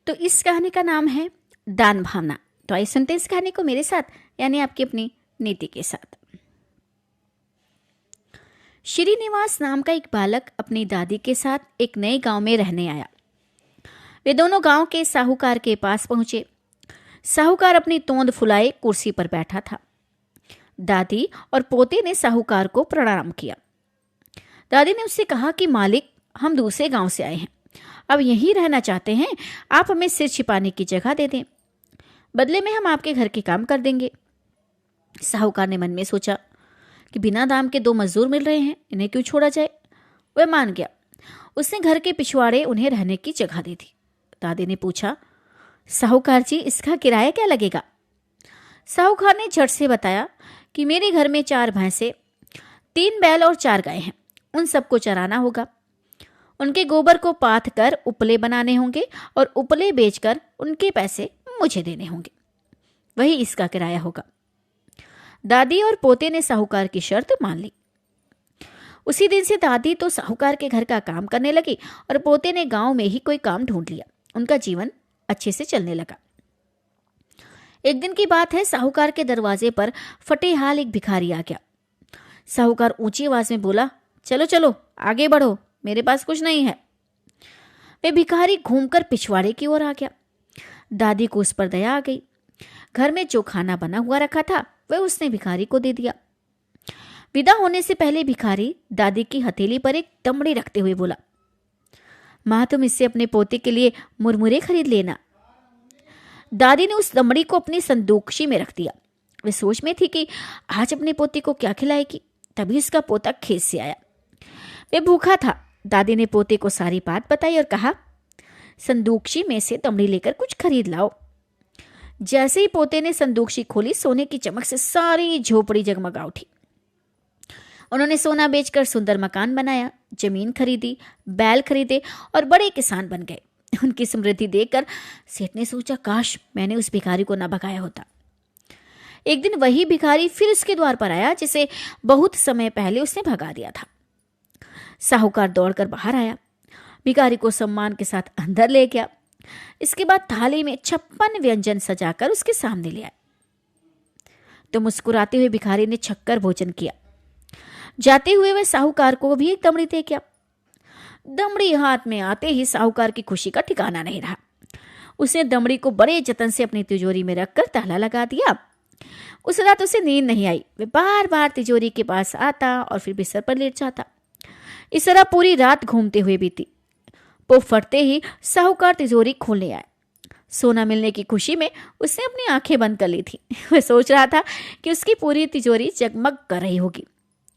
तो इस कहानी का नाम है दान भावना। तो आइए सुनते हैं इस कहानी को मेरे साथ, यानी आपकी अपनी नीति के साथ। श्रीनिवास नाम का एक बालक अपनी दादी के साथ एक नए गांव में रहने आया। वे दोनों गांव के साहूकार के पास पहुंचे। साहूकार अपनी तोंद फुलाए कुर्सी पर बैठा था। दादी और पोते ने साहूकार को प्रणाम किया। दादी ने उससे कहा कि मालिक, हम दूसरे गांव से आए हैं, अब यहीं रहना चाहते हैं। आप हमें सिर छिपाने की जगह दे दें, बदले में हम आपके घर के काम कर देंगे। साहूकार ने मन में सोचा कि बिना दाम के 2 मजदूर मिल रहे हैं, इन्हें क्यों छोड़ा जाए। वह मान गया। उसने घर के पिछवाड़े उन्हें रहने की जगह दे दी। दादी ने पूछा, साहूकार जी, इसका किराया क्या लगेगा? साहूकार ने झट से बताया कि मेरे घर में 4 भैंसे, 3 बैल और 4 गाय हैं। उन सबको चराना होगा। उनके गोबर को पाथ कर उपले बनाने होंगे और उपले बेचकर उनके पैसे मुझे देने होंगे। वही इसका किराया होगा। दादी और पोते ने साहूकार की शर्त मान ली। उसी दिन से दादी तो साहूकार के घर का काम करने लगी और पोते ने गांव में ही कोई काम ढूंढ लिया। उनका जीवन अच्छे से चलने लगा। एक दिन की बात है, साहूकार के दरवाजे पर फटे हाल एक भिखारी आ गया। साहूकार ऊंची आवाज में बोला, चलो चलो आगे बढ़ो, मेरे पास कुछ नहीं है। वे भिखारी घूमकर पिछवाड़े की ओर आ गया। दादी को उस पर दया आ गई। घर में जो खाना बना हुआ रखा था वह उसने भिखारी को दे दिया। विदा होने से पहले भिखारी दादी की हथेली पर एक दमड़ी रखते हुए बोला, माँ, तुम इससे अपने पोते के लिए मुरमुरे खरीद लेना। दादी ने उस दमड़ी को अपनी संदूकशी में रख दिया। वे सोच में थी कि आज अपने पोते को क्या खिलाएगी। तभी उसका पोता खेत से आया। वे भूखा था। दादी ने पोते को सारी बात बताई और कहा, संदूकशी में से दमड़ी लेकर कुछ खरीद लाओ। जैसे ही पोते ने संदूकशी खोली, सोने की चमक से सारी झोपड़ी जगमगा उठी। उन्होंने सोना बेचकर सुंदर मकान बनाया, जमीन खरीदी, बैल खरीदे और बड़े किसान बन गए। उनकी समृद्धि देखकर सेठ ने सोचा, काश मैंने उस भिखारी को न भगाया होता। एक दिन वही भिखारी फिर उसके द्वार पर आया, जिसे बहुत समय पहले उसने भगा दिया था। साहूकार दौड़कर बाहर आया, भिखारी को सम्मान के साथ अंदर ले गया। इसके बाद थाली में 56 व्यंजन सजाकर उसके सामने ले आए। तो मुस्कुराते हुए भिखारी ने छक्कर भोजन किया। जाते हुए वह साहूकार को भी एक दमड़ी दे गया। दमड़ी हाथ में आते ही साहूकार की खुशी का ठिकाना नहीं रहा। उसने दमड़ी को बड़े जतन से अपनी तिजोरी में रखकर ताला लगा दिया। उस रात उसे नींद नहीं आई। वह बार बार तिजोरी के पास आता और फिर बिस्तर पर लेट जाता। इस तरह पूरी रात घूमते हुए बीती। वो फटते ही साहूकार तिजोरी खोलने आए। सोना मिलने की खुशी में उसने अपनी आंखें बंद कर ली थी। वह सोच रहा था कि उसकी पूरी तिजोरी जगमग कर रही होगी,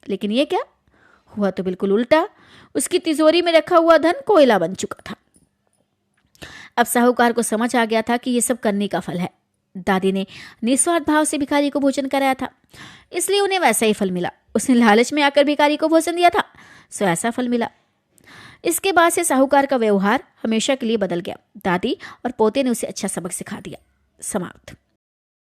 लेकिन ये क्या हुआ? तो बिल्कुल उल्टा। उसकी तिजोरी में रखा हुआ धन कोयला बन चुका था। अब साहूकार को समझ आ गया था कि यह सब करने का फल है। दादी ने निस्वार्थ भाव से भिखारी को भोजन कराया था, इसलिए उन्हें वैसा ही फल मिला। उसने लालच में आकर भिखारी को भोजन दिया था, सो ऐसा फल मिला। इसके बाद से साहूकार का व्यवहार हमेशा के लिए बदल गया। दादी और पोते ने उसे अच्छा सबक सिखा दिया। समाप्त।